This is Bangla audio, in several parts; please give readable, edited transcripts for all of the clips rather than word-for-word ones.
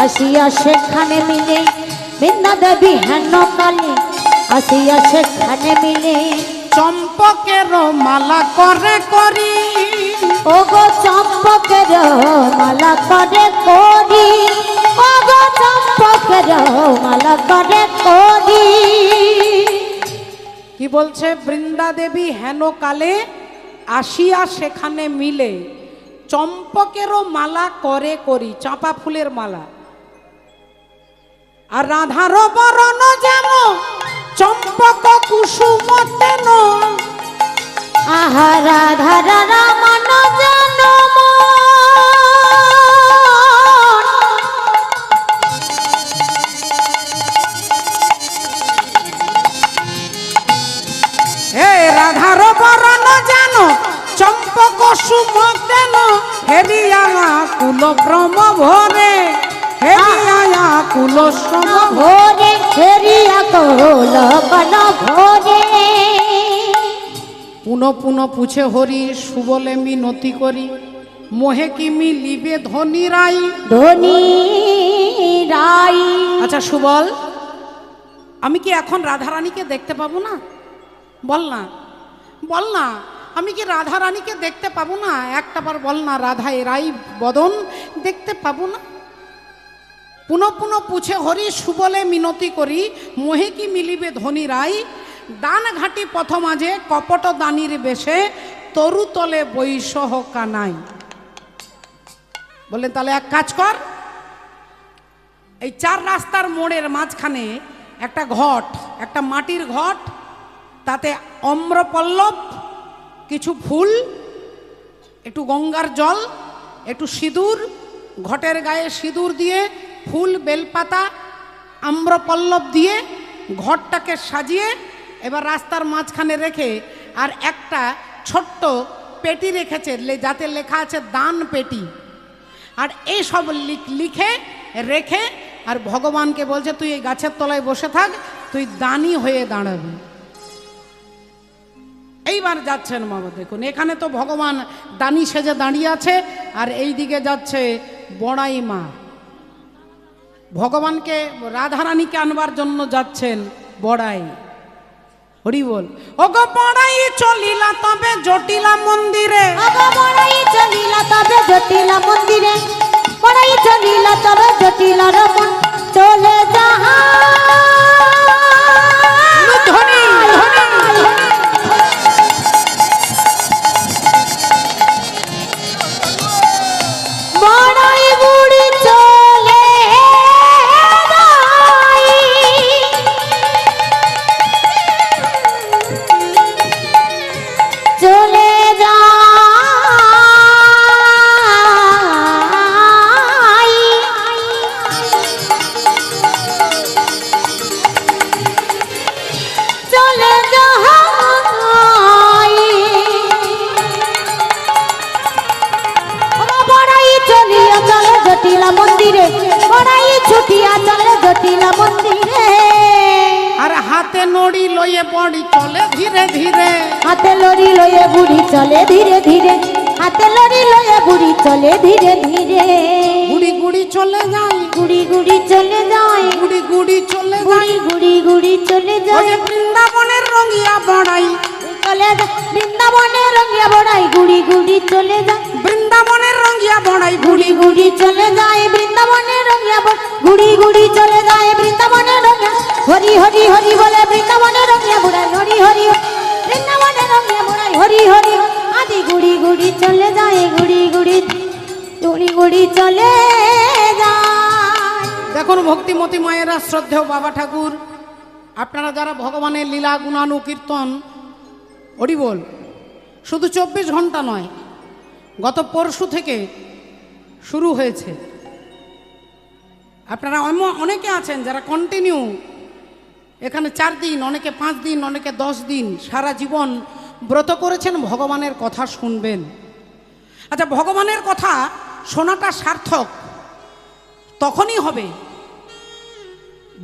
আসিয়া সেখানে মিলে বৃন্দা দেবী হেন কালে আসিয়া সেখানে মিলে চম্পকের মালা করে করি ও গো চম্পকের মালা করে করি ও গো চম্পকের মালা করে করি। কি বলছে? বৃন্দা দেবী হেন কালে আসিয়া সেখানে মিলে চম্পকেরও মালা করে করি, চাঁপা ফুলের মালা। আর রাধার বরণ যেন চম্পক কুসুম তেন আহা রাধা রমন জনম হে রাধার বরণ যেন চম্পক কুসুম তেন হেরিয়া কুল ব্রহ্ম ভরে হেরিয়া কুল শ্রম ভোরে হেরিয়া কোল বন ভোরে পুনঃ পুনঃ পুছে হরি সুবলে মিনতি করি মোহে কি মিলিবে ধনী রাই ধনী রাই। আচ্ছা সুবল, আমি কি এখন রাধারানীকে দেখতে পাবো না? বল না, বল না, আমি কি রাধারানীকে দেখতে পাবো না? একটা বার বল না, রাধা এরাই বদন দেখতে পাবো না? পুনঃ পুনঃ পুছে হরি সুবলে মিনতি করি মোহে কি মিলিবে ধনী রাই দান ঘাটি পথ মাঝে কপট দানির বেশে তরু তলে বৈষহ কানাই। বললেন তাহলে এক কাজ কর, এই চার রাস্তার মোড়ের মাঝখানে একটা ঘট, একটা মাটির ঘট, তাতে অম্রপল্লব, কিছু ফুল, একটু গঙ্গার জল, একটু সিঁদুর, ঘটের গায়ে সিঁদুর দিয়ে ফুল বেলপাতা আম্রপল্লব দিয়ে ঘরটাকে সাজিয়ে এবার রাস্তার মাঝখানে রেখে আর একটা ছোট্ট পেটি রেখেছে যাতে লেখা আছে দান পেটি। আর এই সব লিখে রেখে আর ভগবানকে বলছে তুই এই গাছের তলায় বসে থাক, তুই দানি হয়ে দাঁড়াবি। এইবার যাচ্ছেন বাবা, দেখুন এখানে তো ভগবান দানি সেজে দাঁড়িয়ে আছে আর এই দিকে যাচ্ছে বড়াই মা, ভগবানকে রাধারানীকে আনবার জন্য যাচ্ছেন বড়াই। হরি বল। ওগো বড়াই চলিলা তবে জটিলা মন্দিরে, ওগো বড়াই চলিলা তবে জটিলা মন্দিরে, বড়াই চলিলা তবে জটিলা রমন চলে যাহা ধনী ধনী বড়াই বুড়ি চলে যাই চলে যাই চলে যাই বড়াই চলিয়া চলে জটিলা মন্দিরে, বড়াই ছুটিয়া চলে জটিলা মন্দিরে। আর হাতে নড়ি লয়ে বড়ি চলে ধীরে ধীরে, হাতে লড়ি লয়ে বুড়ি চলে ধীরে ধীরে, হাতে লড়ি লয়ে বুড়ি চলে ধীরে ধীরে। গুড়ি গুড়ি চলে যাই, গুড়ি গুড়ি চলে যায়, গুড়ি গুড়ি চলে যাই। গুড়ি গুড়ি গুড়ি চলে ওই যায় যে বৃন্দাবনের রঙিয়া বড়াই, চলে যায় বৃন্দাবনে রঙিয়া বড়াই গুড়ি গুড়ি চলে যায়, বৃন্দাবনের রঙিয়া বড়াই গুড়ি গুড়ি চলে যায় বৃন্দাবনে রঙিয়া গুড়ি গুড়ি চলে যায় বৃন্দাবনে রঙিয়া। হরি হরি হরি বলে বৃন্দাবনে রঙিয়া বুড়াই, হরি হরি বৃন্দাবনে রঙিয়া বুড়াই, হরি হরি আদি গুড়ি গুড়ি চলে যায়, গুড়ি গুড়ি গুড়ি গুড়ি চলে যায়। দেখুন ভক্তিমতী মায়েরা, শ্রদ্ধেয় বাবা ঠাকুর, আপনারা যারা ভগবানের লীলা গুণানুকীর্তন হরি বল, শুধু 24 ঘন্টা নয়, গত পরশু থেকে শুরু হয়েছে। আপনারা অনেকে আছেন যারা কন্টিনিউ এখানে 4 দিন, অনেকে 5 দিন, অনেকে 10 দিন সারা জীবন ব্রত করেছেন ভগবানের কথা শুনবেন। আচ্ছা, ভগবানের কথা শোনাটা সার্থক তখনই হবে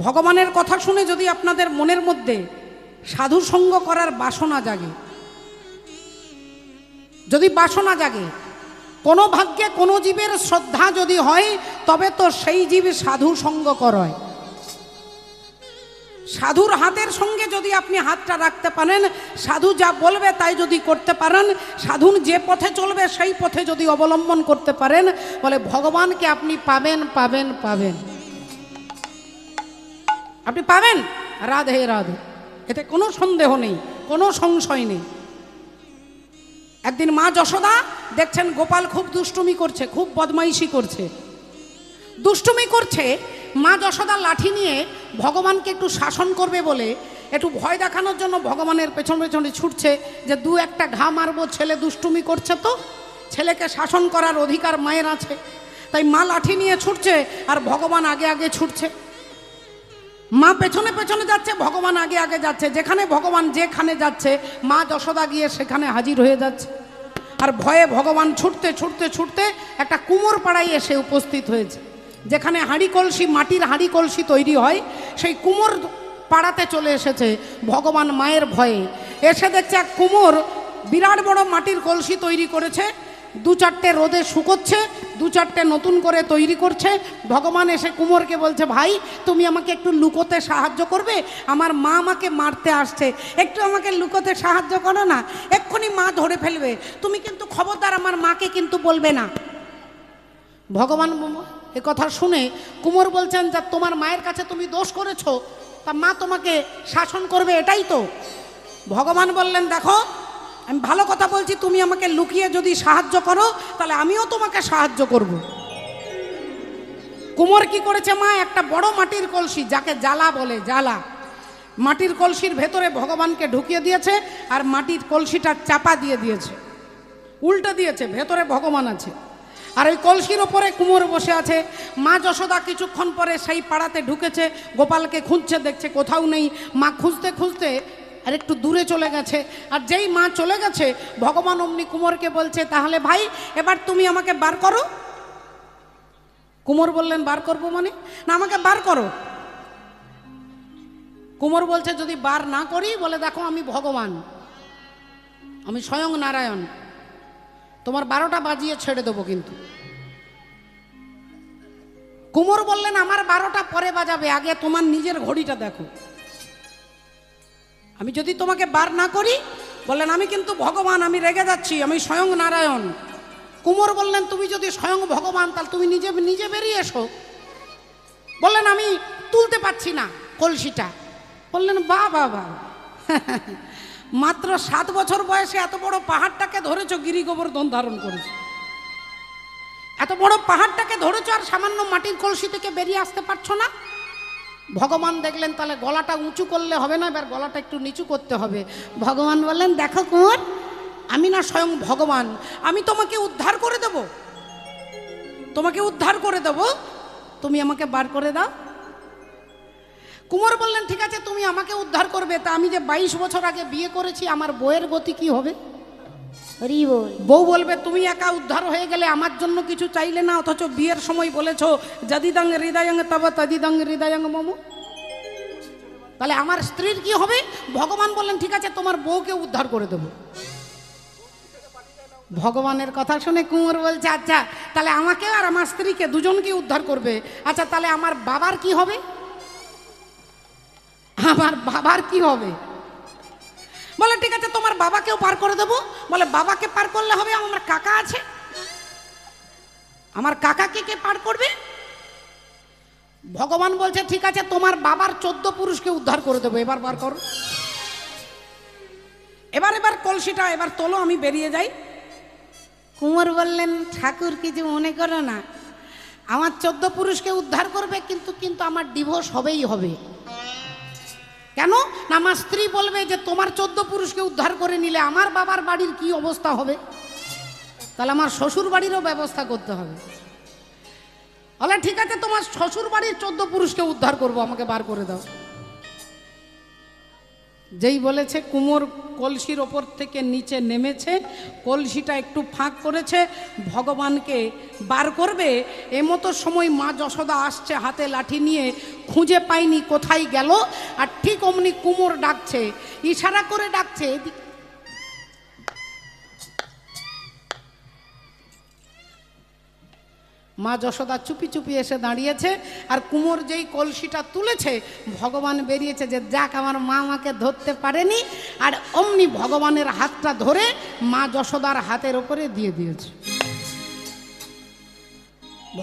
ভগবানের কথা শুনে যদি আপনাদের মনের মধ্যে সাধু সঙ্গ করার বাসনা জাগে। যদি বাসনা জাগে কোনো ভাগ্যে কোনো জীবের শ্রদ্ধা যদি হয় তবে তো সেই জীব সাধু সঙ্গ করয়। সাধুর হাতের সঙ্গে যদি আপনি হাতটা রাখতে পারেন, সাধু যা বলবে তাই যদি করতে পারেন, সাধুর যে পথে চলবে সেই পথে যদি অবলম্বন করতে পারেন, বলে ভগবানকে আপনি পাবেন পাবেন পাবেন, আপনি পাবেন। রাধে রাধে, এতে কোনো সন্দেহ নেই, কোনো সংশয় নেই। একদিন মা যশোদা দেখছেন গোপাল খুব দুষ্টুমি করছে, খুব বদমাইশি করছে, দুষ্টুমি করছে। মা যশোদা লাঠি নিয়ে ভগবানকে একটু শাসন করবে বলে একটু ভয় দেখানোর জন্য ভগবানের পেছন পেছনে ছুটছে, যে দু একটা ঘা মারবো, ছেলে দুষ্টুমি করছে, তো ছেলেকে শাসন করার অধিকার মায়ের আছে। তাই মা লাঠি নিয়ে ছুটছে আর ভগবান আগে আগে ছুটছে। মা পেছনে পেছনে যাচ্ছে, ভগবান আগে আগে যাচ্ছে। যেখানে ভগবান যেখানে যাচ্ছে মা যশোদা গিয়ে সেখানে হাজির হয়ে যাচ্ছে। আর ভয়ে ভগবান ছুটতে ছুটতে ছুটতে একটা কুমোর পাড়ায় এসে উপস্থিত হয়েছে, যেখানে হাঁড়ি কলসি, মাটির হাঁড়ি কলসি তৈরি হয়, সেই কুমোর পাড়াতে চলে এসেছে ভগবান মায়ের ভয়ে। এসে দেখছে এক কুমোর বিরাট বড় মাটির কলসি তৈরি করেছে, দু চারটে রোদে শুকোচ্ছে, দু চারটে নতুন করে তৈরি করছে। ভগবান এসে কুমোরকে বলছে, ভাই তুমি আমাকে একটু লুকোতে সাহায্য করবে, আমার মা আমাকে মারতে আসছে, একটু আমাকে লুকোতে সাহায্য করো না, এক্ষুনি মা ধরে ফেলবে, তুমি কিন্তু খবরদার আমার মাকে কিন্তু বলবে না। ভগবান এ কথা শুনে কুমোর বলছেন, যা তোমার মায়ের কাছে তুমি দোষ করেছো, তা মা তোমাকে শাসন করবে, এটাই তো। ভগবান বললেন, দেখো আমি ভালো কথা বলছি, তুমি আমাকে লুকিয়ে যদি সাহায্য করো তাহলে আমিও তোমাকে সাহায্য করব। কুমোর কি করেছে, মা একটা বড় মাটির কলসি, যাকে জ্বালা বলে, জ্বালা, মাটির কলসির ভেতরে ভগবানকে ঢুকিয়ে দিয়েছে আর মাটির কলসিটা চাপা দিয়ে দিয়েছে, উল্টে দিয়েছে, ভেতরে ভগবান আছে। আর ওই কলসির ওপরে কুমোর বসে আছে। মা যশোদা কিছুক্ষণ পরে সেই পাড়াতে ঢুকেছে, গোপালকে খুঁজছে, দেখছে কোথাও নেই। মা খুঁজতে খুঁজতে আর একটু দূরে চলে গেছে। আর যেই মা চলে গেছে, ভগবান অমনি কুমোরকে বলছে, তাহলে ভাই এবার তুমি আমাকে বার করো। কুমোর বললেন, বার করবো মানে? না, আমাকে বার করো। কুমোর বলছে, যদি বার না করি, বলে দেখো আমি ভগবান, আমি স্বয়ং নারায়ণ, তোমার 12টা বাজিয়ে ছেড়ে দেবো কিন্তু। কুমোর বললেন, আমার 12টা পরে বাজাবে, আগে তোমার নিজের ঘড়িটা দেখো। আমি যদি তোমাকে বার না করি, বললেন আমি কিন্তু ভগবান, আমি রেগে যাচ্ছি, আমি স্বয়ং নারায়ণ। কুমোর বললেন, তুমি যদি স্বয়ং ভগবান, তাহলে তুমি নিজে নিজে বেরিয়ে এসো। বললেন, আমি তুলতে পারছি না কলসিটা। বললেন, বা বা বা, মাত্র 7 বছর বয়সে এত বড় পাহাড়টাকে ধরেছো, গিরি গোবর্ধন ধারণ করেছো, এত বড় পাহাড়টাকে ধরেছো, আর সামান্য মাটির কলসি থেকে বেরিয়ে আসতে পারছো না। ভগবান দেখলেন, তাহলে গলাটা উঁচু করলে হবে না, এবার গলাটা একটু নিচু করতে হবে। ভগবান বললেন, দেখো কুমোর, আমি না স্বয়ং ভগবান, আমি তোমাকে উদ্ধার করে দেব, তোমাকে উদ্ধার করে দেব, তুমি আমাকে বার করে দাও। কুমোর বললেন, ঠিক আছে তুমি আমাকে উদ্ধার করবে, তা আমি যে 22 বছর আগে বিয়ে করেছি, আমার বউয়ের গতি কি হবে? হরি বল। বউ বলবে, তুমি একা উদ্ধার হয়ে গেলে, আমার জন্য কিছু চাইলে না, অথচ বিয়ের সময় বলেছো যদিদং হৃদয়ং তব তদিদং হৃদয়ং মম। তাহলে আমার স্ত্রীর কি হবে? ভগবান বললেন, ঠিক আছে তোমার বউকে উদ্ধার করে দেব। ভগবানের কথা শুনে কুমোর বলছে, আচ্ছা তাহলে আমাকে আর আমার স্ত্রীকে দুজনকে উদ্ধার করবে। আচ্ছা তাহলে আমার বাবার কি হবে? আমার বাবার কি হবে? বলে, ঠিক আছে তোমার বাবাকেও পার করে দেবো। বলে, বাবাকে পার করলে হবে, আমার কাকা আছে, আমার কাকাকে কে পার করবে? ভগবান বলছে, ঠিক আছে তোমার বাবার 14 পুরুষকে উদ্ধার করে দেবো, এবার বার করো। এবার কলসিটা এবার তোলো, আমি বেরিয়ে যাই। কুমোর বললেন, ঠাকুর কিছু মনে করো না, আমার 14 পুরুষকে উদ্ধার করবে, কিন্তু আমার ডিভোর্স হবেই হবে। কেন না, আমার স্ত্রী বলবে যে তোমার 14 পুরুষকে উদ্ধার করে নিলে আমার বাবার বাড়ির কি অবস্থা হবে, তাহলে আমার শ্বশুর বাড়িরও ব্যবস্থা করতে হবে। বলে, ঠিক আছে তোমার শ্বশুর বাড়ির 14 পুরুষকে উদ্ধার করব, আমাকে বার করে দাও। যেই বলেছে, কুমোর কলসির ওপর থেকে নিচে নেমেছে, কলসিটা একটু ফাঁক করেছে, ভগবানকে বার করবে। এমতো সময় মা যশোদা আসছে হাতে লাঠি নিয়ে, খুঁজে পায়নি কোথায় গেল। আর ঠিক অমনি কুমোর ডাকছে, ইশারা করে ডাকছে, মা যশোদা চুপি চুপি এসে দাঁড়িয়েছে, আর কুমোর যেই কলসিটা তুলেছে ভগবান বেরিয়েছে যে যাক আমার মা আমাকে ধরতে পারেনি, আর অমনি ভগবানের হাতটা ধরে মা যশোদার হাতের ওপরে দিয়ে দিয়েছে।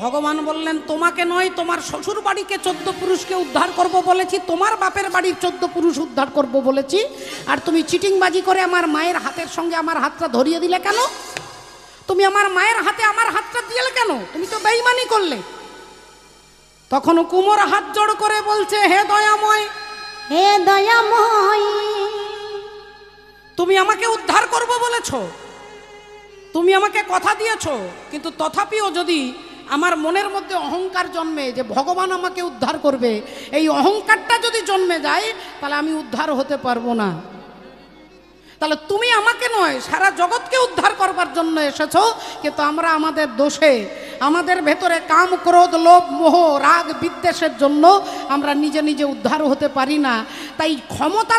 ভগবান বললেন তোমাকে নয়, তোমার শ্বশুর বাড়িকে 14 পুরুষকে উদ্ধার করব বলেছি, তোমার বাপের বাড়ির 14 পুরুষ উদ্ধার করব বলেছি, আর তুমি চিটিংবাজি করে আমার মায়ের হাতের সঙ্গে আমার হাতটা ধরিয়ে দিলে কেন? তুমি আমার মায়ের হাতে আমার হাতটা দিলে কেন? তুমি তো বেঈমানি করলে। তখন কুমোর হাত জোড় করে বলছে হে দয়াময়, হে দয়াময়, তুমি আমাকে উদ্ধার করব বলেছো, তুমি আমাকে কথা দিয়েছো, কিন্তু তথাপিও যদি আমার মনের মধ্যে অহংকার জন্মে যে ভগবান আমাকে উদ্ধার করবে, এই অহংকারটা যদি জন্মে যায় তাহলে আমি উদ্ধার হতে পারবো না। তাহলে তুমি আমাকে নয় সারা জগৎকে উদ্ধার করবার জন্য এসেছো, কিন্তু আমরা আমাদের দোষে, আমাদের ভেতরে কাম ক্রোধ লোভ মোহ রাগ বিদ্বেষের জন্য আমরা নিজে নিজে উদ্ধার হতে পারি না। তাই ক্ষমতা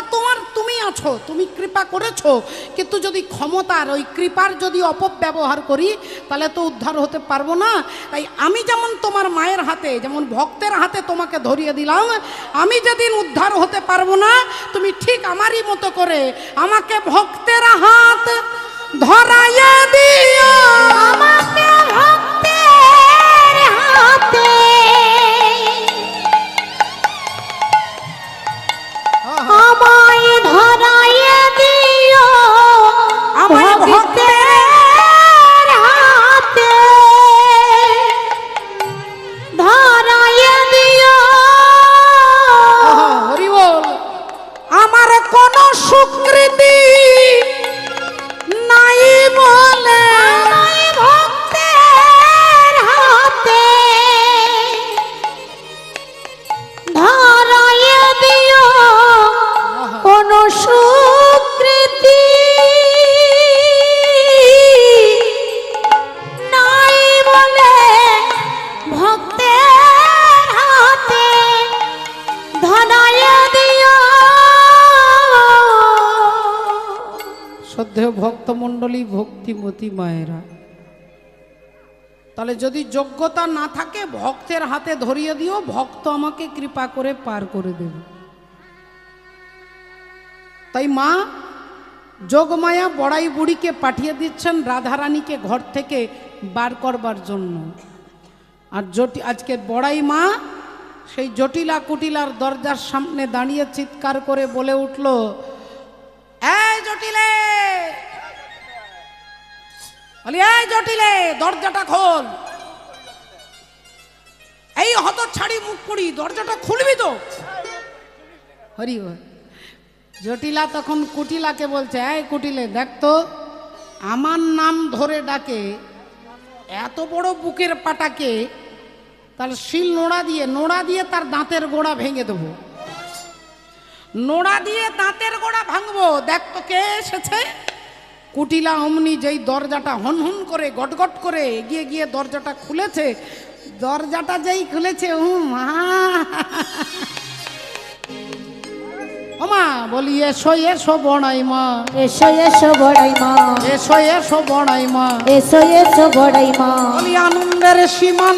তুমি আছো, তুমি কৃপা করেছো, কিন্তু যদি ক্ষমতার ওই কৃপার যদি অপব্যবহার করি তাহলে তো উদ্ধার হতে পারবো না। তাই আমি যেমন তোমার মায়ের হাতে, যেমন ভক্তের হাতে তোমাকে ধরিয়ে দিলাম, আমি যেদিন উদ্ধার হতে পারবো না তুমি ঠিক আমারই মতো করে আমাকে ভক্তের হাত ধরাইয়া দিও, আমাকে ভক্তের হাতে আমায় ধরাইয়া দিও, আমায় ভক্তের হাতে ধরাইয়া দিও। হরি বল। আমার কোন স্বীকৃতি নাই বলে আমায় ভক্তের হাতে ধরাইয়া দিও, কোন স্বীকৃতি নাই বলে ভক্তের হাতে ধরাইয়া দিও। শ্রদ্ধেয় ভক্তমণ্ডলী, ভক্তিমতী মায়েরা, তাহলে যদি যোগ্যতা না থাকে ভক্তের হাতে ধরিয়ে দিও, ভক্ত আমাকে কৃপা করে পার করে দেবে। তাই মা যোগমায়া বড়াই বুড়িকে পাঠিয়ে দিচ্ছেন রাধারানীকে ঘর থেকে বার করবার জন্য। আর আজকে বড়াই মা সেই জটিলা কুটিলার দরজার সামনে দাঁড়িয়ে চিৎকার করে বলে উঠল, এই জটিলে, বলি এই জটিলে দরজাটা খোল। এই হতচ্ছাড়ি মুখ পুড়ি দরজাটা খুলবি তো? হরি বল। জটিলা তখন কুটিলাকে বলছে, এই কুটিলে দেখ তো, আমার নাম ধরে ডাকে এত বড় বুকের পাটাকে, তাহলে শিল নোড়া দিয়ে তার দাঁতের গোড়া ভেঙে দেবো, নোড়া দিয়ে দাঁতের গোড়া ভাঙবো, দেখ তো কে এসেছে। কুটিলা অমনি যেই দরজাটা হনহন করে গটগট করে এগিয়ে গিয়ে দরজাটা খুলেছে, দরজাটা যেই খুলেছে মা, ও মা বলি এসো এসো বড়াই মা, এসো এসো বড়াই মা, এসো এসো বড়াই মা, এসো এসো বড়াই মা, বলি আনন্দের সীমা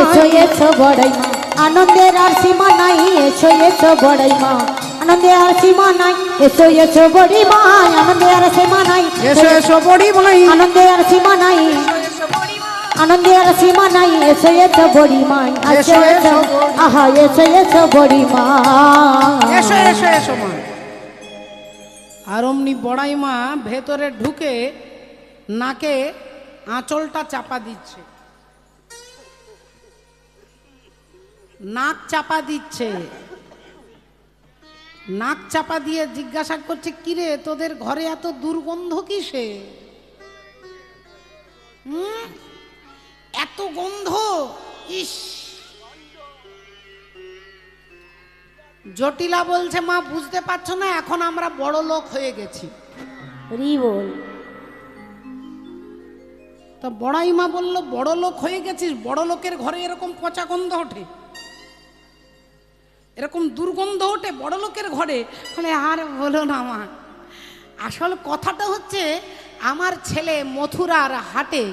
এসো নাই, এসো বড়াই মা, আনন্দের আর সীমা নাই, এসো এসো বড়াই মা, আনন্দের আর সীমা নাই, এসো এসো বড়ি মা, আনন্দের আর সীমা নাই, এসো এসো বড়ি ভাই, আনন্দের আর সীমা নাই, আনন্দের আর সীমা নাই, এসো এসো বড়ি মা, এসো এসো, আহা এসো এসো বড়ি মা, এসো এসো এসো মা। আর অমনি বড়াই মা ভেতরে ঢুকে নাকে আঁচলটা চাপা দিচ্ছে, নাক চাপা দিচ্ছে, নাক চাপা দিয়ে জিজ্ঞাসা করছে, কিরে তোদের ঘরে এত দুর্গন্ধ কিসে? এত গন্ধ, ইস। জটিলা বলছে, মা বুঝতে পারছো না, এখন আমরা বড় লোক হয়ে গেছি। হরি বল। তো বড়াই মা বলল, বড় লোক হয়ে গেছিস? বড় লোকের ঘরে এরকম পচা গন্ধ ওঠে, এরকম দুর্গন্ধ ওঠে বড় লোকের ঘরে? বলে আর বলো না মা, আসল কথাটা হচ্ছে আমার ছেলে মথুরার হাটে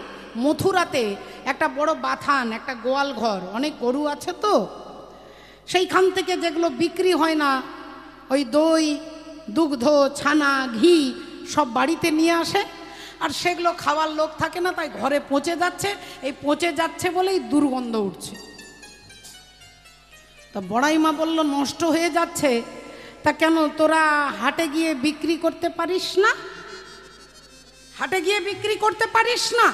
মথুরাতে একটা বড় বাথান, একটা গোয়াল ঘর, অনেক গরু আছে তো, সেইখান থেকে যেগুলো বিক্রি হয় না, ওই দই, দুগ্ধ, ছানা, ঘি সব বাড়িতে নিয়ে আসে। আর সেগুলো খাওয়ার লোক থাকে না, তাই ঘরে পচে যাচ্ছে। এই পচে যাচ্ছে বলেই দুর্গন্ধ উঠছে। তা বড়াই মা বলল, নষ্ট হয়ে যাচ্ছে, তা কেন তোরা হাটে গিয়ে বিক্রি করতে পারিস না? হাটে গিয়ে বিক্রি করতে পারিস না?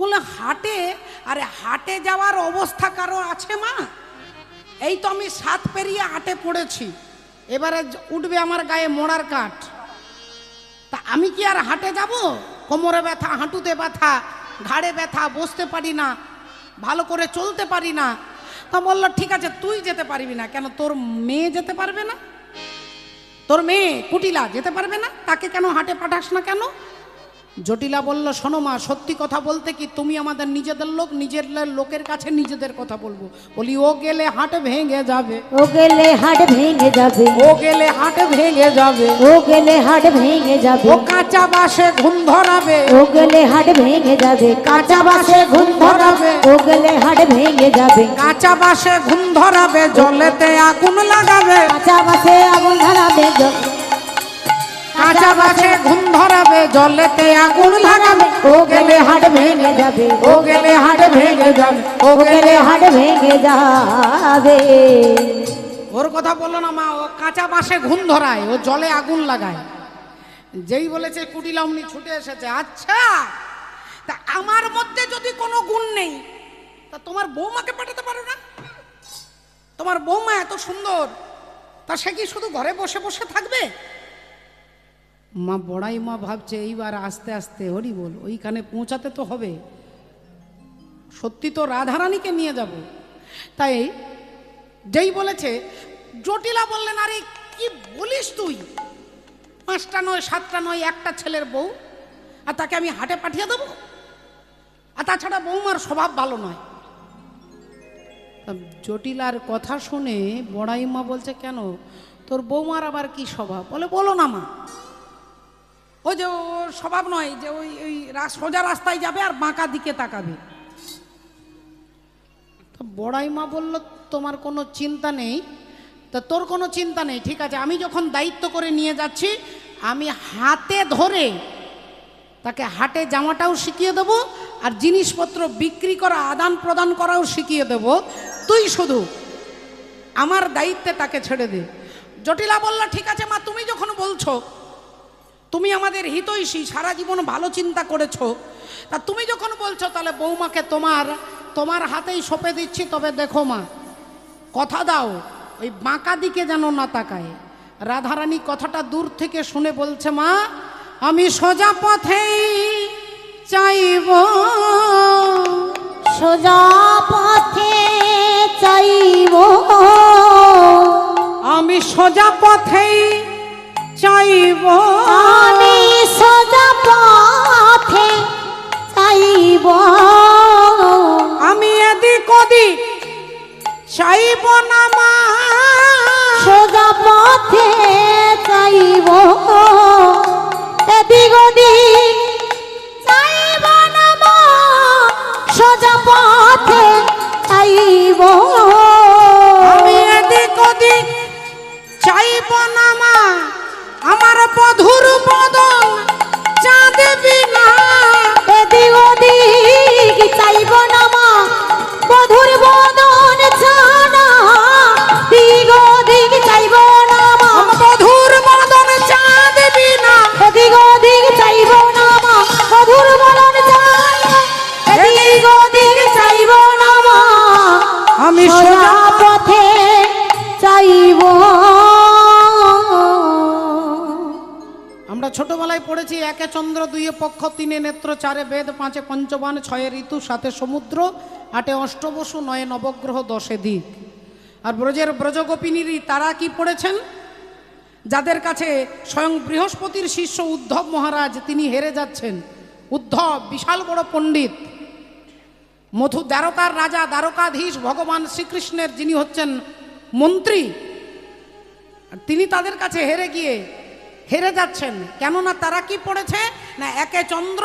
বলে হাটে, আরে হাটে যাওয়ার অবস্থা কারো আছে মা? এই তো আমি 7 পেরিয়ে হাটে পড়েছি, এবারে উঠবে আমার গায়ে মোড়ার কাঠ, তা আমি কি আর হাটে যাব? কোমরে ব্যথা, হাঁটুতে ব্যথা, ঘাড়ে ব্যথা, বসতে পারি না, ভালো করে চলতে পারি না। তা বললো ঠিক আছে, তুই যেতে পারবি না কেন? তোর মেয়ে যেতে পারবে না? তোর মেয়ে কুটিলা যেতে পারবে না? তাকে কেন হাটে পাঠাস না কেন? জটিলা বলল, শোনো মা, সত্যি কথা বলতে কি, তুমি আমাদের নিজেদের লোক, নিজের লোকের কাছে নিজেদের কথা বলবো। বলি ও গেলে হাট ভেঙে যাবে, ও গেলে হাট ভেঙে যাবে, ও গেলে হাট ভেঙে যাবে, ও গেলে হাট ভেঙে যাবে, ও কাঁচা বাসে ঘুম ধরাবে, ও গেলে হাট ভেঙে যাবে, কাঁচা বাসে ঘুম ধরাবে, ও গেলে হাট ভেঙে যাবে, কাঁচা বাসে ঘুম ধরাবে, জলেতে আগুন লাগাবে, কাঁচা বাসে আগুন ধরাবে, কাঁচা বাসে ঘুম ধরাবে, জলেতে আগুন লাগাবে, ও গেলে হাট ভেঙে যাবে, ও গেলে হাট ভেঙে যাবে, ও ও গেলে গেলে হাট ভেঙে যাবে। ওর কথা বললো না মা, ও কাঁচা বাসে ঘুম ধরায়, ও জলে আগুন লাগায়। যেই বলেছে কুটিলা অমনি ছুটে এসেছে। আচ্ছা, তা আমার মধ্যে যদি কোনো গুণ নেই, তা তোমার বৌমাকে পাঠাতে পারো না? তোমার বৌমা এত সুন্দর, তা সে কি শুধু ঘরে বসে বসে থাকবে? মা বড়াই মা ভাবছে এইবার আস্তে আস্তে হরি বল, ওইখানে পৌঁছাতে তো হবে, সত্যি তো রাধারানীকে নিয়ে যাব। তাই যেই বলেছে, জটিলা বললেন, আরে কি বলিস তুই? 5টা নয়, 7টা নয়, একটা ছেলের বউ, আর তাকে আমি হাটে পাঠিয়ে দেবো? আর তাছাড়া বৌমার স্বভাব ভালো নয়। জটিলার কথা শুনে বড়াই মা বলছে, কেন তোর বৌমার আবার কি স্বভাব? বলে বলো না মা। ওই যে ওর স্বভাব নয় যে ওই ওই সোজা রাস্তায় যাবে আর বাঁকা দিকে তাকাবে। তো বড়াই মা বলল, তোমার কোনো চিন্তা নেই, তা তোর কোনো চিন্তা নেই, ঠিক আছে, আমি যখন দায়িত্ব করে নিয়ে যাচ্ছি, আমি হাতে ধরে তাকে হাটে যাওয়াটাও শিখিয়ে দেবো, আর জিনিসপত্র বিক্রি করা, আদান প্রদান করাও শিখিয়ে দেবো, তুই শুধু আমার দায়িত্বে তাকে ছেড়ে দে। জটিলা বলল, ঠিক আছে মা, তুমি যখন বলছো, তুমি আমাদের হিতৈষী, সারা জীবন ভালো চিন্তা করেছো, তা তুমি যখন বলছো, তাহলে বৌমাকে তোমার হাতেই সঁপে দিচ্ছি। তবে দেখো মা, কথা দাও ওই বাঁকা দিকে যেন না তাকায়। রাধারানী কথাটা দূর থেকে শুনে বলছে, মা আমি সোজা পথেই চাইব, সোজা পথে চাইব, আমি সোজা পথেই চাইব, আমি সোজা পথে চাইব, আমি এদিক ওদিক চাইব না মা, সোজা পথে চাইব, এদিক ওদিক চাইব না মা, সোজা পথে চাইব, আমি এদিক ওদিক চাইব না মা, আমার বধুর বদন চাঁদ বিনা, এদিক ওদিক চাইব না মা, বধুর বদন ছানা, দিক ওদিক চাইব না মা, বধুর বদন চাঁদ বিনা, এদিক ওদিক চাইব না মা, বধুর বদন ছানা, এদিক ওদিক চাইব না মা, আমি সোজা পথে চাইব। আমরা ছোটবেলায় পড়েছি, 1 চন্দ্র, 2 পক্ষ, 3 নেত্র, 4 বেদ, 5 পঞ্চবান, 6 ঋতু, 7 সমুদ্র, 8 অষ্টবসু, 9 নবগ্রহ, 10 দিক। আর ব্রজের ব্রজগোপিনীরই তারা কি পড়েছেন? যাদের কাছে স্বয়ং বৃহস্পতির শিষ্য উদ্ধব মহারাজ, তিনি হেরে যাচ্ছেন। উদ্ধব বিশাল বড় পণ্ডিত, মধু দ্বারকার রাজা, দ্বারকাধীশ ভগবান শ্রীকৃষ্ণের যিনি হচ্ছেন মন্ত্রী, আর তিনি তাদের কাছে হেরে যাচ্ছেন। কেননা তারা কি পড়েছে না, 1 চন্দ্র,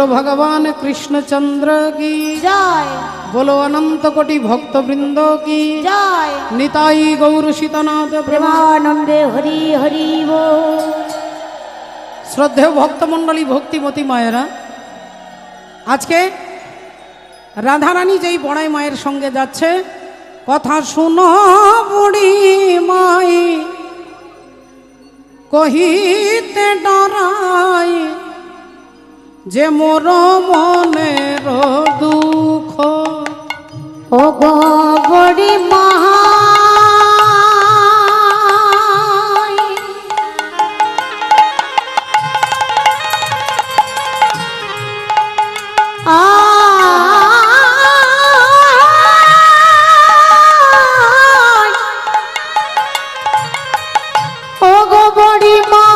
बोलो भगवान कृष्णचंद्र की জয় बोलो अनंत कोटि भक्त वृंदो की জয় निताई गौर सीतनाथ प्रेमा। প্রেমানন্দে হরি হরি বল। শ্রদ্ধেয় ভক্তমণ্ডলী ভক্তিমতী মায়েরা, আজকে রাধারানী যেই বড়াই মায়ের সঙ্গে যাচ্ছে, কথা শুনো বুড়ি মাই কহিতে ডরাই, যে মোর মনের দুঃখ ও গো বড়ি মহা ও গো বড়ি মা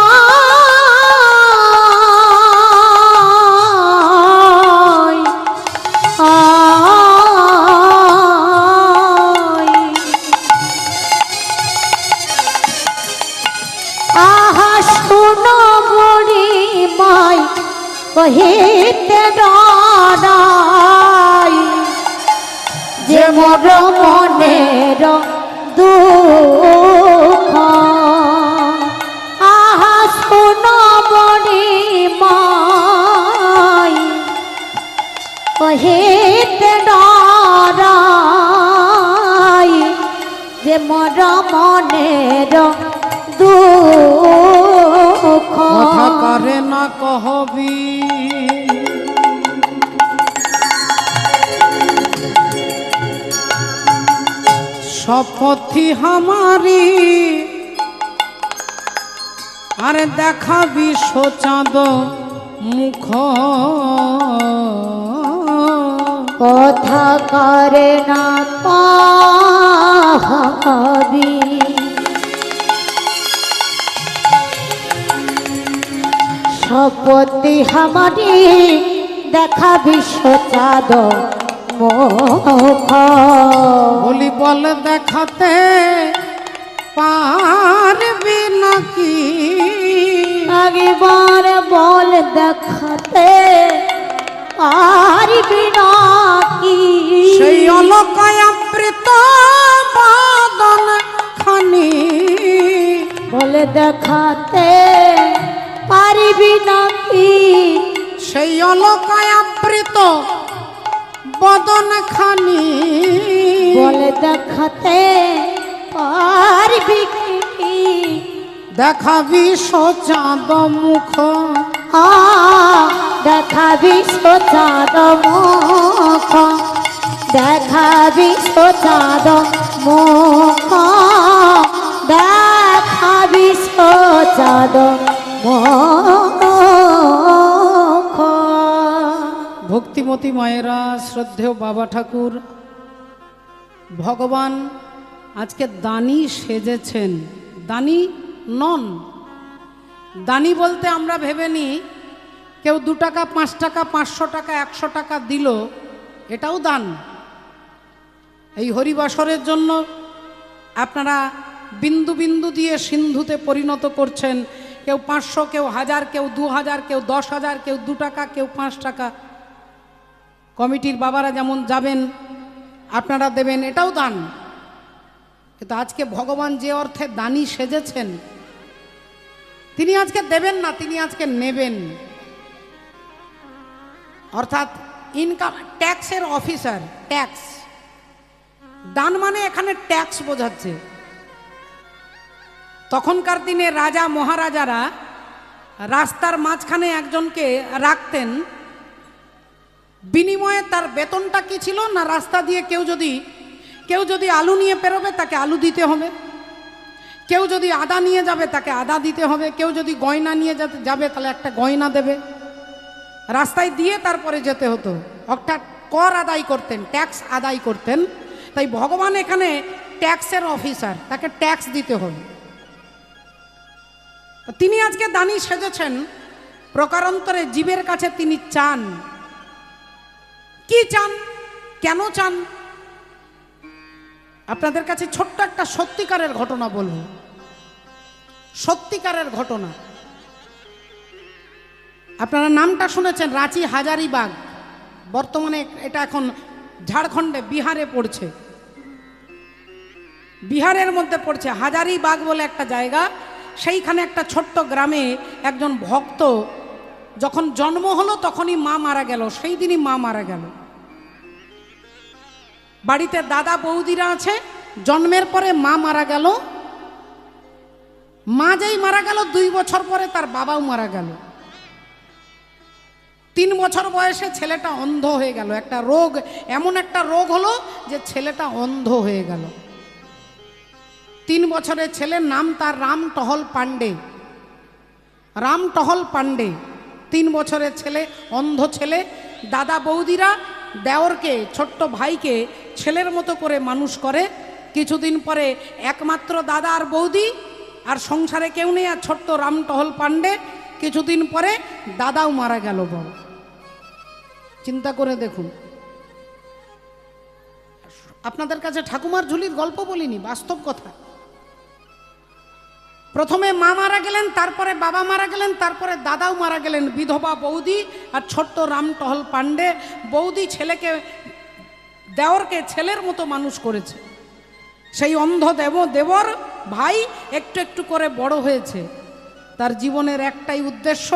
কহিতে ডরাই, যে মোর মনের দুঃখ। আহা শুনো বড়ি মাই কহিতে ডরাই, যে মোর মনের দুঃখ। কথা কারে না কহবি, শপথি হামারি আরে দেখাবি সোচাঁদ মুখ। কথা করে না কহবি, শপথি হামারি দেখাবি সোচাঁদ মুখ। বলি বল দেখাতে পারবি নাকি, একবার বল দেখাতে পারবি নাকি, সেই অলকায়াবৃত বাদন খানি। বলে দেখাতে পারবি নাকি, সেই অলকায়াবৃত বদন খানি। বলে দেখাতে পারবি কি, দেখাবি সোচাঁদ মুখ। দেখাবি সোচাঁদ মুখ, দেখাবি সোচাঁদ মুখ, দেখাবি সোচাঁদ মুখ। ভক্তিমতী মায়েরা, শ্রদ্ধেয় বাবা ঠাকুর, ভগবান আজকে দানি সেজেছেন। দানি নন। দানি বলতে আমরা ভেবে নিই কেউ 2 টাকা 5 টাকা 500 টাকা 100 টাকা দিল, এটাও দান। এই হরিবাসরের জন্য আপনারা বিন্দু বিন্দু দিয়ে সিন্ধুতে পরিণত করছেন। কেউ 500, কেউ 1000, কেউ 2000, কেউ 10,000, কেউ 2 টাকা, কেউ 5 টাকা। কমিটির বাবারা যেমন যাবেন আপনারা দেবেন, এটাও দান। কিন্তু আজকে ভগবান যে অর্থে দানি সেজেছেন, তিনি আজকে দেবেন না, তিনি আজকে নেবেন। অর্থাৎ ইনকাম ট্যাক্সের অফিসার। ট্যাক্স দান মানে এখানে ট্যাক্স বোঝাচ্ছে। তখনকার দিনে রাজা মহারাজারা রাস্তার মাঝখানে একজনকে রাখতেন, বিনিময়ে তার বেতনটা কি ছিল না, রাস্তা দিয়ে কেউ যদি আলু নিয়ে পেরোবে তাকে আলু দিতে হবে, কেউ যদি আদা নিয়ে যাবে তাকে আদা দিতে হবে, কেউ যদি গয়না নিয়ে যাবে তাহলে একটা গয়না দেবে। রাস্তায় দিয়ে তারপরে যেতে হতো, অর্থাৎ কর আদায় করতেন, ট্যাক্স আদায় করতেন। তাই ভগবান এখানে ট্যাক্সের অফিসার, তাকে ট্যাক্স দিতে হবে। তিনি আজকে দানি সেজেছেন। প্রকারান্তরে জীবের কাছে তিনি চান। কি চান, কেন চান? আপনাদের কাছে ছোট্ট একটা সত্যিকারের ঘটনা বলবো। সত্যিকারের ঘটনা। আপনারা নামটা শুনেছেন, রাঁচি হাজারিবাগ। বর্তমানে এটা এখন ঝাড়খণ্ডে, বিহারে পড়ছে, বিহারের মধ্যে পড়ছে। হাজারিবাগ বলে একটা জায়গা, সেইখানে একটা ছোট্ট গ্রামে একজন ভক্ত যখন জন্ম হলো তখনই মা মারা গেল, সেই দিনই মা মারা গেল। বাড়িতে দাদা বৌদিরা আছে, জন্মের পরে মা মারা গেল। মা যেই মারা গেল 2 বছর পরে তার বাবাও মারা গেল। 3 বছর বয়সে ছেলেটা অন্ধ হয়ে গেল। একটা রোগ, এমন একটা রোগ হলো যে ছেলেটা অন্ধ হয়ে গেল। 3 বছরের ছেলের নাম তার রামটহল পাণ্ডে। রামটহল পাণ্ডে 3 বছরের ছেলে, অন্ধ ছেলে। দাদা বৌদিরা দেওরকে, ছোট্ট ভাইকে ছেলের মতো করে মানুষ করে। কিছুদিন পরে একমাত্র দাদা আর বৌদি, আর সংসারে কেউ নেই, আর ছোট্ট রামটহল পাণ্ডে। কিছুদিন পরে দাদাও মারা গেল বড়। চিন্তা করে দেখুন। আপনাদের কাছে ঠাকুমার ঝুলির গল্প বলিনি, বাস্তব কথা। প্রথমে মা মারা গেলেন, তারপরে বাবা মারা গেলেন, তারপরে দাদাও মারা গেলেন। বিধবা বৌদি আর ছোট্ট রামটহল পাণ্ডে। বৌদি ছেলেকে, দেওরকে ছেলের মতো মানুষ করেছে। সেই অন্ধ দেবর ভাই একটু একটু করে বড় হয়েছে। তার জীবনের একটাই উদ্দেশ্য,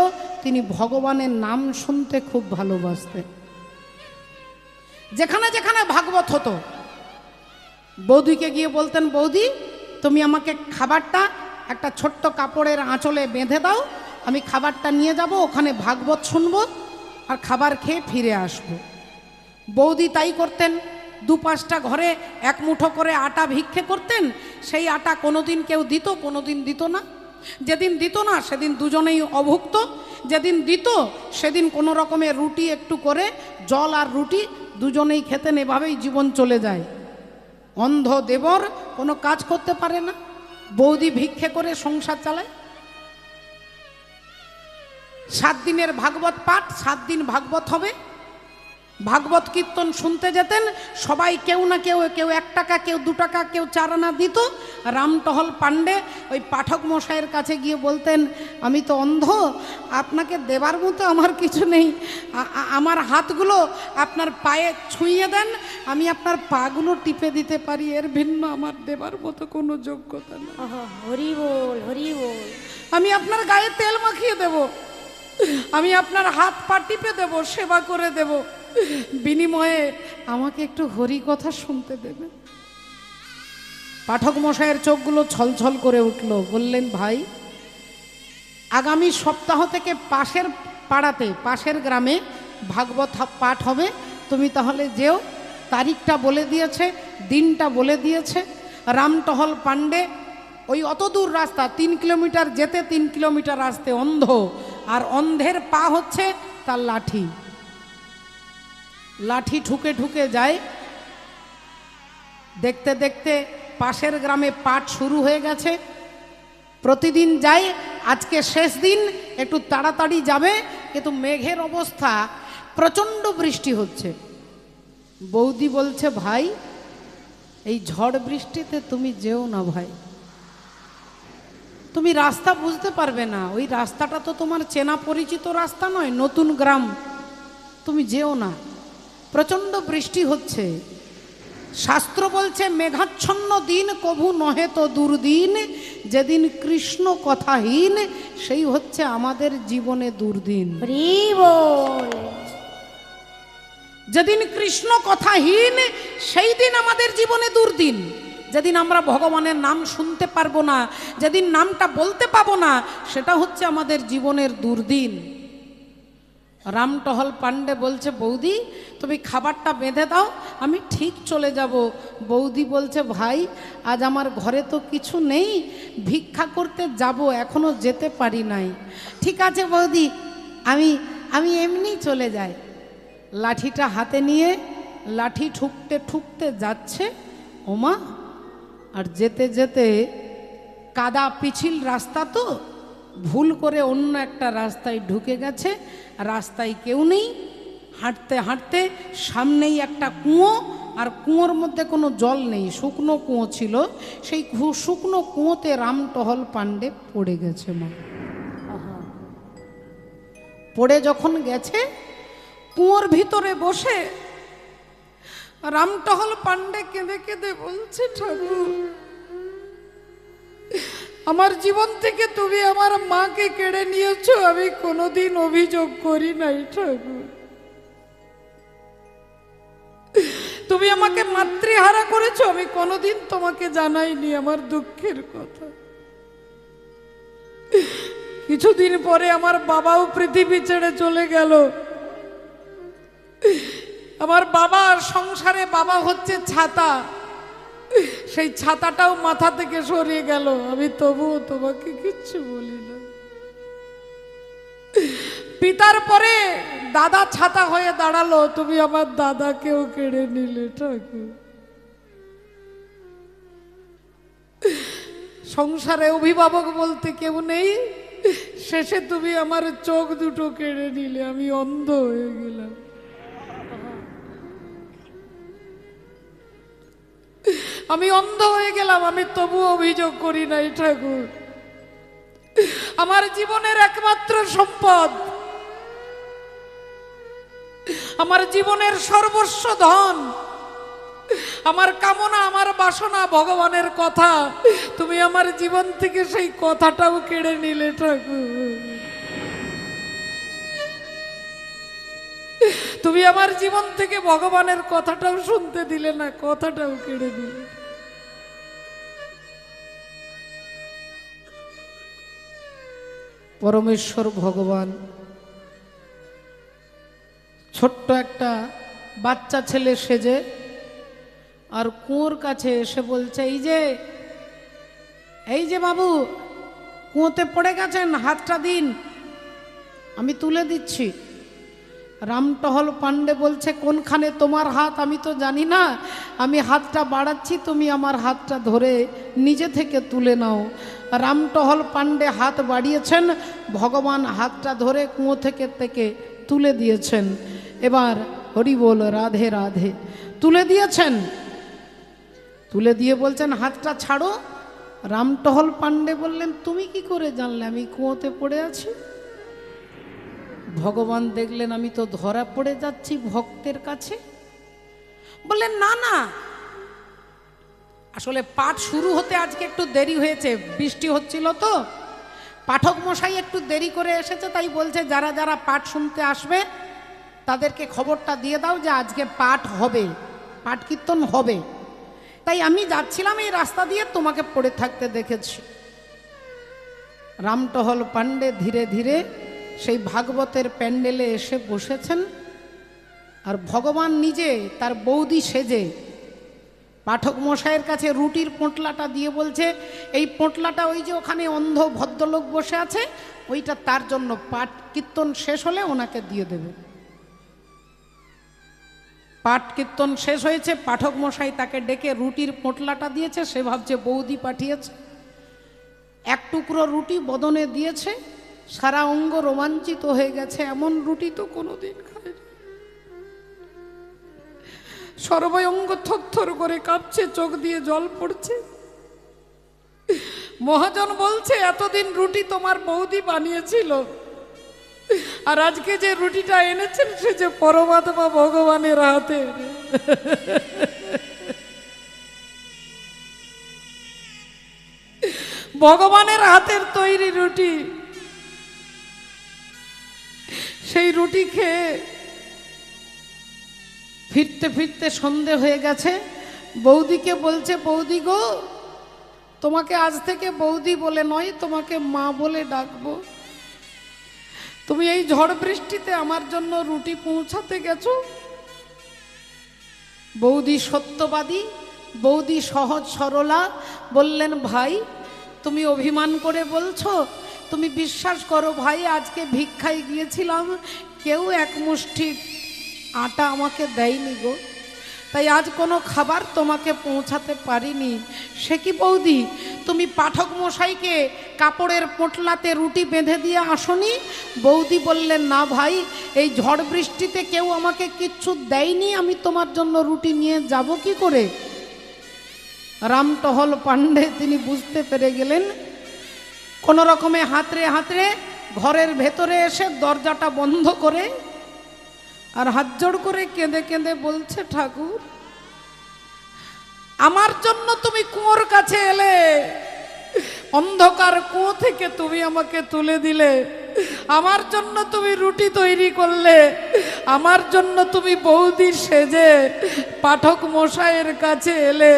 তিনি ভগবানের নাম শুনতে খুব ভালোবাসতেন। যেখানে যেখানে ভাগবত হতো, বৌদিকে গিয়ে বলতেন, বৌদি তুমি আমাকে খাবারটা একটা ছোট্ট কাপড়ের আঁচলে বেঁধে দাও, আমি খাবারটা নিয়ে যাব, ওখানে ভাগবত শুনবো আর খাবার খেয়ে ফিরে আসব। বৌদি তাই করতেন। 2-5টা ঘরে 1 মুঠো করে আটা ভিক্ষে করতেন। সেই আটা কোনোদিন কেউ দিত, কোনোদিন দিত না। যেদিন দিত না সেদিন দুজনেই অভুক্ত। যেদিন দিত সেদিন কোনো রকমের রুটি একটু করে, জল আর রুটি দুজনেই খেতেন। এভাবেই জীবন চলে যায়। অন্ধ দেবর কোনো কাজ করতে পারে না, বৌদি ভিক্ষে করে সংসার চালায়। 7 দিনের ভাগবত পাঠ, 7 দিন ভাগবত হবে। ভাগবত কীর্তন শুনতে যেতেন সবাই, কেউ না কেউ, কেউ 1 টাকা, কেউ 2 টাকা, কেউ 4 আনা দিত। রামটহল পাণ্ডে ওই পাঠক মশাইয়ের কাছে গিয়ে বলতেন, আমি তো অন্ধ, আপনাকে দেবার মতো আমার কিছু নেই, আমার হাতগুলো আপনার পায়ে ছুঁয়ে দেন, আমি আপনার পাগুলো টিপে দিতে পারি, এর ভিন্ন আমার দেবার মতো কোনো যোগ্যতা নেই। হরি বল, হরি বল। আমি আপনার গায়ে তেল মাখিয়ে দেব, আমি আপনার হাত পা টিপে দেব, সেবা করে দেব, বিনিময়ে আমাকে একটু হরি কথা শুনতে দেবে। পাঠক মশাইয়ের চোখগুলো ছলছল করে উঠল। বললেন, ভাই আগামী সপ্তাহ থেকে পাশের পাড়াতে, পাশের গ্রামে ভাগবত পাঠ হবে, তুমি তাহলে যেও। তারিখটা বলে দিয়েছে, দিনটা বলে দিয়েছে। রামটহল পাণ্ডে ওই অত দূর রাস্তা, 3 কিলোমিটার যেতে, 3 কিলোমিটার আসতে, অন্ধ। আর অন্ধের পা হচ্ছে তার লাঠি। লাঠি ঠুকে ঠুকে যায়। দেখতে দেখতে পাশের গ্রামে পাঠ শুরু হয়ে গেছে। প্রতিদিন যায়, আজকে শেষ দিন, একটু তাড়াতাড়ি যাবে, কিন্তু মেঘের অবস্থা, প্রচণ্ড বৃষ্টি হচ্ছে। বৌদি বলছে, ভাই এই ঝড় বৃষ্টিতে তুমি যেও না ভাই, তুমি রাস্তা বুঝতে পারবে না, ওই রাস্তাটা তো তোমার চেনা পরিচিত রাস্তা নয়, নতুন গ্রাম, তুমি যেও না, প্রচণ্ড বৃষ্টি হচ্ছে। শাস্ত্র বলছে, মেঘাচ্ছন্ন দিন কভু নহে তো দুর্দিন, যেদিন কৃষ্ণ কথাহীন সেই হচ্ছে আমাদের জীবনে দুর্দিন। হরি বল। যেদিন কৃষ্ণ কথাহীন সেই দিন আমাদের জীবনে দুর্দিন। যেদিন আমরা ভগবানের নাম শুনতে পারবো না, যেদিন নামটা বলতে পাবো না, সেটা হচ্ছে আমাদের জীবনের দুর্দিন। রামটহল পাণ্ডে বলছে, বৌদি তুমি খাবারটা বেঁধে দাও, আমি ঠিক চলে যাব। বৌদি বলছে, ভাই আজ আমার ঘরে তো কিছু নেই, ভিক্ষা করতে যাব, এখনো যেতে পারি নাই। ঠিক আছে বৌদি, আমি এমনি চলে যাই। লাঠিটা হাতে নিয়ে লাঠি ঠুকতে ঠুকতে যাচ্ছে। ওমা, আর যেতে যেতে কাদা পিছিল রাস্তা তো, ভুল করে অন্য একটা রাস্তায় ঢুকে গেছে। রাস্তায় কেউ নেই। হাঁটতে হাঁটতে সামনেই একটা কুয়ো, আর কুয়োর মধ্যে কোনো জল নেই, শুকনো কুয়ো ছিল। সেই শুকনো কুয়োতে রামটহল পাণ্ডে পড়ে গেছে। মা পড়ে যখন গেছে, কুয়োর ভিতরে বসে রামটহল পাণ্ডে কেঁদে কেঁদে বলছে, ঠাকুর আমার জীবন থেকে তুমি আমার মাকে কেড়ে নিয়েছো, আমি কোনোদিন অভিযোগ করি নাই ঠাকুর। তুমি আমাকে মাতৃহারা করেছো, আমি কোনোদিন তোমাকে জানাইনি আমার দুঃখের কথা। কিছুদিন পরে আমার বাবাও পৃথিবী ছেড়ে চলে গেল। আমার বাবার সংসারে বাবা হচ্ছে ছাতা, সেই ছাতাটাও মাথা থেকে সরিয়ে গেল, আমি তবুও তোমাকে কিচ্ছু বলি না। পিতার পরে দাদা ছাতা হয়ে দাঁড়ালো, তুমি আমার দাদাকেও কেড়ে নিলে ঠাকুর। সংসারে অভিভাবক বলতে কেউ নেই, শেষে তুমি আমার চোখ দুটো কেড়ে নিলে, আমি অন্ধ হয়ে গেলাম। আমি অন্ধ হয়ে গেলাম, আমি তবু অভিযোগ করি নাই ঠাকুর। আমার জীবনের একমাত্র সম্পদ, আমার জীবনের সর্বস্ব ধন, আমার কামনা, আমার বাসনা ভগবানের কথা, তুমি আমার জীবন থেকে সেই কথাটাও কেড়ে নিলে ঠাকুর। তুমি আমার জীবন থেকে ভগবানের কথাটাও শুনতে দিলে না, কথাটাও কেড়ে দিলে। পরমেশ্বর ভগবান ছোট্ট একটা বাচ্চা ছেলে সেজে আর কুয়োর কাছে এসে বলছে, এই যে বাবু কুয়োতে পড়ে গেছেন, হাতটা দিন, আমি তুলে দিচ্ছি। রামটহল পাণ্ডে বলছে, কোনখানে তোমার হাত আমি তো জানি না, আমি হাতটা বাড়াচ্ছি, তুমি আমার হাতটা ধরে নিজে থেকে তুলে নাও। রামটহল পাণ্ডে হাত বাড়িয়েছেন, ভগবান হাতটা ধরে কুয়ো থেকে তুলে দিয়েছেন। এবার হরি বল, রাধে রাধে। তুলে দিয়েছেন, তুলে দিয়ে বলছেন, হাতটা ছাড়ো। রামটহল পাণ্ডে বললেন, তুমি কি করে জানলে আমি কুয়োতে পড়ে আছি? ভগবান দেখলেন আমি তো ধরা পড়ে যাচ্ছি ভক্তের কাছে। বললেন, না না, আসলে পাঠ শুরু হতে আজকে একটু দেরি হয়েছে, বৃষ্টি হচ্ছিল তো, পাঠক মশাই একটু দেরি করে এসেছে, তাই বলছে যারা যারা পাঠ শুনতে আসবে তাদেরকে খবরটা দিয়ে দাও যে আজকে পাঠ হবে, পাঠ কীর্তন হবে। তাই আমি যাচ্ছিলাম এই রাস্তা দিয়ে, তোমাকে পড়ে থাকতে দেখেছি। রামটহল পাণ্ডে ধীরে ধীরে সেই ভাগবতের প্যান্ডেলে এসে বসেছেন, আর ভগবান নিজে তার বৌদি সেজে পাঠক মশাইয়ের কাছে রুটির পোঁটলাটা দিয়ে বলছে, এই পোঁটলাটা ওই যে ওখানে অন্ধ ভদ্রলোক বসে আছে, ওইটা তার জন্য, পাঠ কীর্তন শেষ হলে ওনাকে দিয়ে দেবে। পাঠ কীর্তন শেষ হয়েছে, পাঠক মশাই তাকে ডেকে রুটির পোঁটলাটা দিয়েছে, সে ভাবছে বৌদি পাঠিয়েছে। এক টুকরো রুটি বদনে দিয়েছে, সারা অঙ্গ রোমাঞ্চিত হয়ে গেছে, এমন রুটি তো কোনোদিন খায়নি। সর্বঙ্গ থরথর করে কাঁপছে, চোখ দিয়ে জল পড়ছে। মহাজন বলছে, এতদিন রুটি তোমার বৌদি বানিয়েছিল, আর আজকে যে রুটিটা এনেছেন সে যে পরমাত্মা ভগবানের হাতে। ভগবানের হাতের তৈরি রুটি, সেই রুটি খেয়ে ফিরতে ফিরতে সন্ধে হয়ে গেছে। বৌদিকে বলছে, বৌদি গো, তোমাকে আজ থেকে বৌদি বলে নয়, তোমাকে মা বলে ডাকবো। তুমি এই ঝড় বৃষ্টিতে আমার জন্য রুটি পৌঁছাতে গেছো। বৌদি সত্যবাদী, বৌদি সহজ সরলা, বললেন, ভাই তুমি অভিমান করে বলছো, তুমি বিশ্বাস করো ভাই, আজকে ভিক্ষায় গিয়েছিলাম, কেউ এক মুষ্টি আটা আমাকে দেয়নি গো, তাই আজ কোনো খাবার তোমাকে পৌঁছাতে পারিনি। সে কি বৌদি, তুমি পাঠক মশাইকে কাপড়ের পোঁটলাতে রুটি বেঁধে দিয়ে আসনি? বৌদি বললেন, না ভাই, এই ঝড় বৃষ্টিতে কেউ আমাকে কিচ্ছু দেয়নি, আমি তোমার জন্য রুটি নিয়ে যাব কি করে? রামটহল পাণ্ডে তিনি বুঝতে পেরে গেলেন, কোনো রকমে হাতড়ে হাতড়ে ঘরের ভেতরে এসে দরজাটা বন্ধ করে আর হাত জোড় করে কেঁদে কেঁদে বলছে, ঠাকুর আমার জন্য তুমি কুয়োর কাছে এলে, অন্ধকার কুয়ো থেকে তুমি আমাকে তুলে দিলে, আমার জন্য তুমি রুটি তৈরি করলে, আমার জন্য তুমি বৌদি সেজে পাঠক মশাইয়ের কাছে এলে,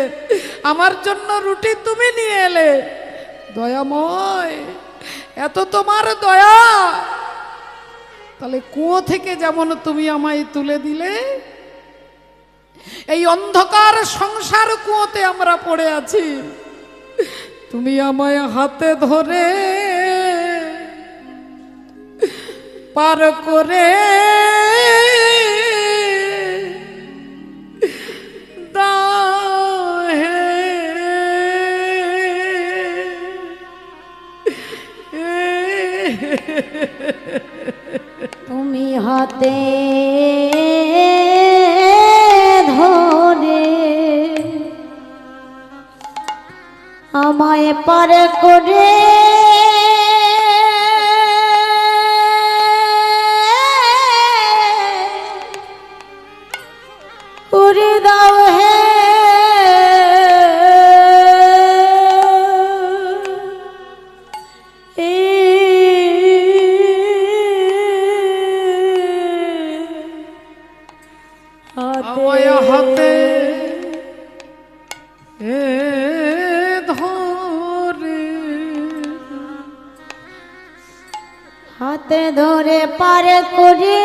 আমার জন্য রুটি তুমি নিয়ে এলে। দয়াময়, এত তোমার দয়া, তাহলে কুয়ো থেকে যেমন তুমি আমায় তুলে দিলে, এই অন্ধকার সংসার কুয়োতে আমরা পড়ে আছি, তুমি আমায় হাতে ধরে পার করে দাও হে। তুমি হাতে ধরে আমায় পার করে উড়ে দাও হে। আমায় হাতে ধরে, হাতে ধরে পার করে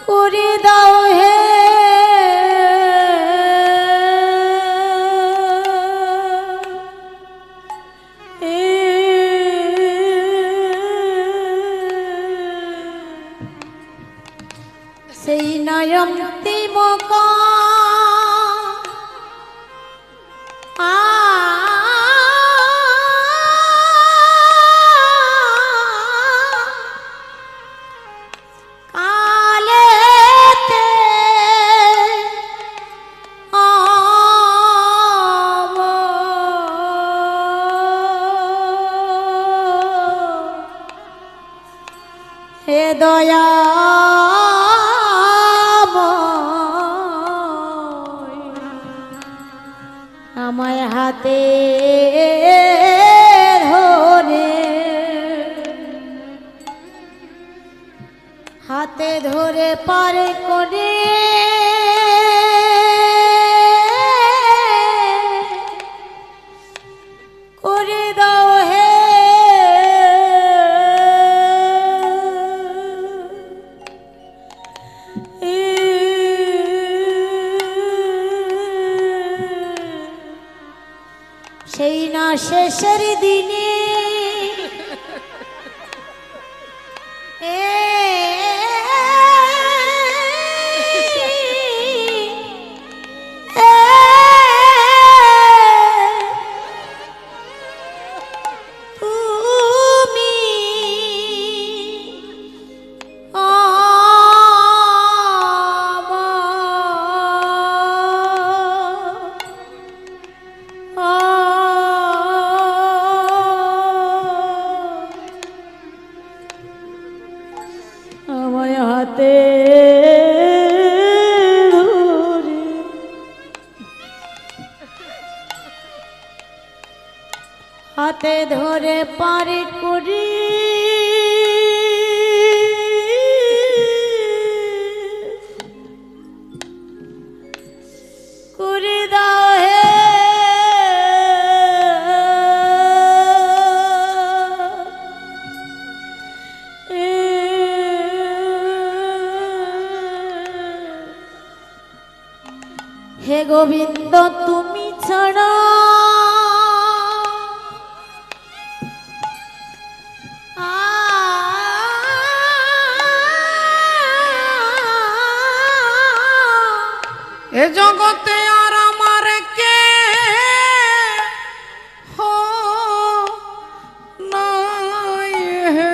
করে দাও হে। সেই নয়ন্তি মকা কালেতে হে দয়া আমায় হাতে ধরে, হাতে ধরে পার করে করে দাও হে। সেই না শেষের দিনে তুমি আমায় হাতে ধরে, হাতে ধরে পার করে করে দাও হে। হে গোবিন্দ তুমি ছাড়া এ জগতে আর আমার কে হো নাই হে।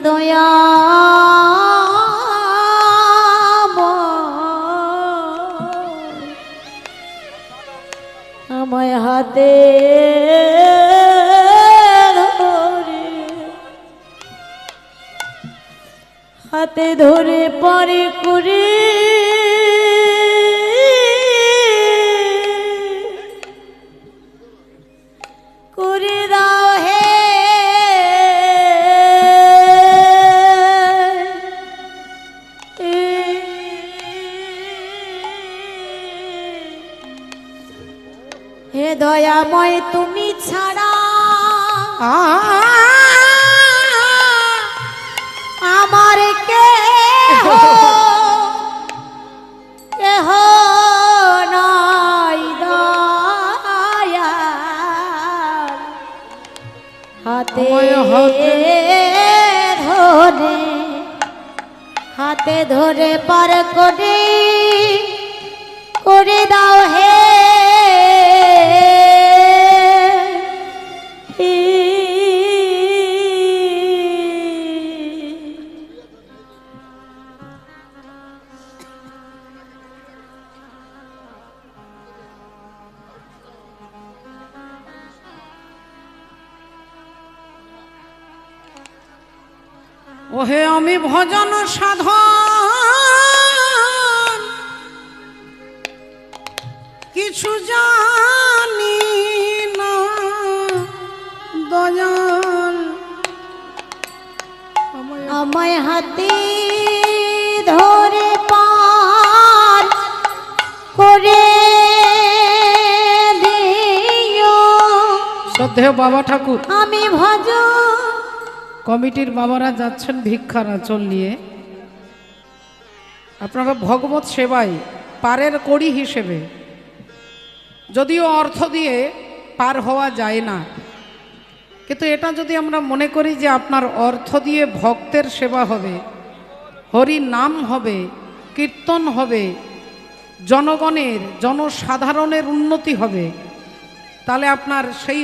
দয়া হাতে ধরে, হাতে ধরে পরে করে করে দাও হে হে দয়াময় তুমি ছাড়া আমার কেহ কেহ নাই দয়াল, হাতে ধরে হাতে ধরে পার করে দাও হে ওহে আমি ভজন সাধন কিছু জানি না দয়াল, আমায় হাতে ধরে পার করে দিও। শ্রদ্ধেয় বাবা ঠাকুর, আমি ভজন কমিটির বাবারা যাচ্ছেন ভিক্ষার আঁচল নিয়ে। আপনারা ভগবত সেবায় পারের কড়ি হিসেবে, যদিও অর্থ দিয়ে পার হওয়া যায় না, কিন্তু এটা যদি আমরা মনে করি যে আপনার অর্থ দিয়ে ভক্তের সেবা হবে, হরি নাম হবে, কীর্তন হবে, জনগণের জনসাধারণের উন্নতি হবে, তাহলে আপনার সেই